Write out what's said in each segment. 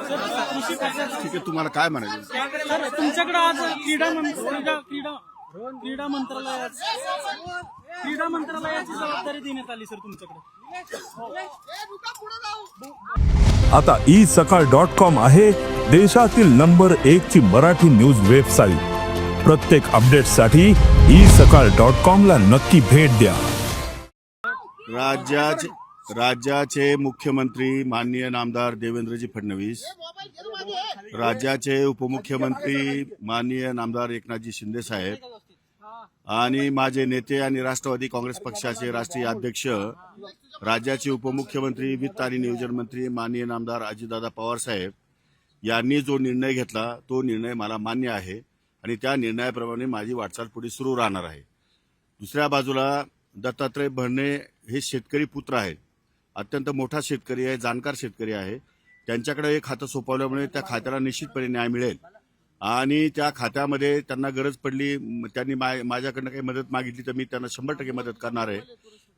ठीक आहे, तुम्हाला काय म्हणायचं? सर तुमच्याकडे आज क्रीडा मंत्रालयाची जबाबदारी देण्यात आली सर तुमच्याकडे. आता isakal.com आहे देशातील नंबर 1 ची मराठी न्यूज वेबसाईट. प्रत्येक अपडेटसाठी isakal.com ला नक्की भेट द्या. राज्याचे मुख्यमंत्री माननीय नामदार देवेंद्रजी फडणवीस, राज्याचे उपमुख्यमंत्री माननीय नामदार एकनाथजी शिंदे साहेब आणि माझे नेते आणि राष्ट्रवादी काँग्रेस पक्षाचे राष्ट्रीय अध्यक्ष, राज्याचे उपमुख्यमंत्री वित्त आणि नियोजन मंत्री माननीय नामदार अजितदादा पवार साहेब यांनी जो निर्णय घेतला तो निर्णय मला मान्य आहे आणि त्या निर्णयाप्रमाणे माझी वाटचाल पुढे सुरू राहणार आहे. दुसऱ्या बाजूला दत्तात्रय भरणे हे शेतकरी पुत्र आहेत, अत्यंत मोठा शेतकरी आहे, जाणकार शेतकरी आहे. त्यांच्याकडे एक खातं सोपवल्यामुळे त्या खात्याला निश्चितपणे न्याय मिळेल आणि त्या खात्यामध्ये त्यांना गरज पडली, त्यांनी माझ्याकडनं काही मदत मागितली तर मी त्यांना 100% मदत करणार आहे.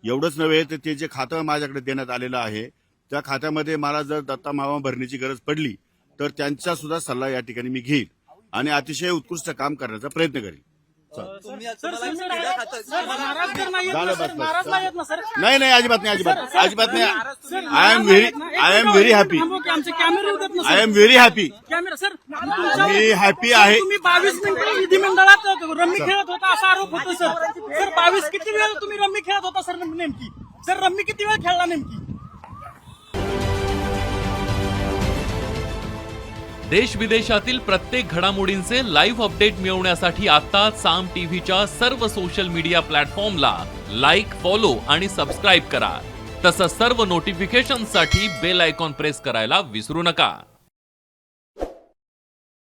एवढंच नव्हे तर ते जे खातं माझ्याकडे देण्यात आलेलं आहे त्या खात्यामध्ये मला जर दत्ता मामा भरण्याची गरज पडली तर त्यांचा सुद्धा सल्ला या ठिकाणी मी घेईन आणि अतिशय उत्कृष्ट काम करण्याचा प्रयत्न करीन. नाही अजिबात नाही. I am very happy. Me happy आहे. तुम्ही 22 मिनिटं विधिमंडळात रम्मी खेळत होता असा आरोप होतो सर. 22 किती वेळ तुम्ही रम्मी खेळत होता सर? नेमकी सर रम्मी किती वेळ खेळला नेमकी? देश विदेशातील प्रत्येक घडामोडींचे लाईव्ह अपडेट मिळवण्यासाठी आता साम टीव्हीच्या सर्व सोशल मीडिया प्लॅटफॉर्मला लाईक, फॉलो आणि सबस्क्राईब करा. तसंच सर्व नोटिफिकेशनसाठी बेल आयकॉन प्रेस करायला विसरू नका.